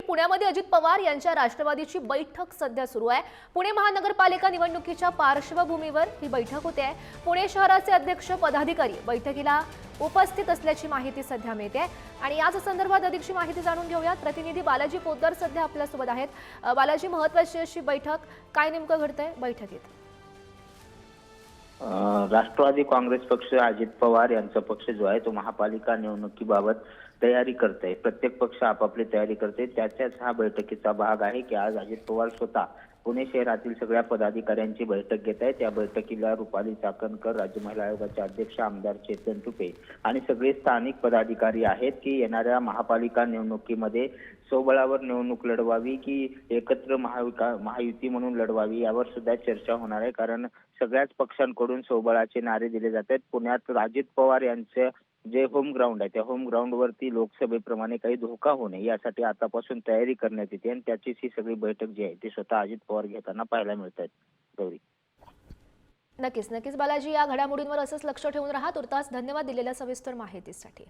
पुण्यामध्ये अजित पवार यांच्या राष्ट्रवादीची बैठक सध्या सुरू आहे। पुणे महानगरपालिका निवडणुकीच्या पार्श्वभूमीवर ही बैठक होते आहे। पुणे शहराचे अध्यक्ष पदाधिकारी बैठकीला उपस्थित असल्याची माहिती सध्या मिळते आणि याच संदर्भात अधिकची माहिती जाणून घेऊयात। प्रतिनिधी बालाजी पोद्दार सध्या आपल्यासोबत आहेत। बालाजी, महत्त्वाची अशी बैठक, काय नेमकं घडतंय बैठकीत? राष्ट्रवादी काँग्रेस पक्ष अजित पवार यांचा पक्ष जो आहे तो महापालिका निवडणुकीबाबत तयारी करत आहे। प्रत्येक पक्ष आपापली तयारी करते, त्याच्याच हा बैठकीचा भाग आहे की आज अजित पवार स्वतः पुणे शहरातील सगळ्या पदाधिकाऱ्यांची बैठक घेत आहेत। त्या बैठकीला रुपाली चाकणकर, राज्य महिला आयोगाचे अध्यक्ष आमदार चेतन तुपे आणि सगळे स्थानिक पदाधिकारी आहेत की येणाऱ्या महापालिका निवडणुकीमध्ये स्वबळावर निवडणूक लढवावी की एकत्र महायुती म्हणून लढवावी यावर सुद्धा चर्चा होणार आहे। कारण सगळ्याच पक्षांकडून स्वबळाचे नारे दिले जात आहेत। पुण्यात अजित पवार यांचे जे होम ग्राउंड आहे त्या होम ग्राउंड वरती लोकसभेप्रमाणे काही धोका होऊ नये यासाठी आतापासून तयारी करण्यात येते आणि त्याचीच ही सगळी बैठक जी आहे ती स्वतः अजित पवार घेताना पाहायला मिळत आहेत। गौरी, नक्कीच बालाजी, या घडामोडींवर असंच लक्ष ठेवून राहा। तुर्तास धन्यवाद दिलेल्या सविस्तर माहितीसाठी।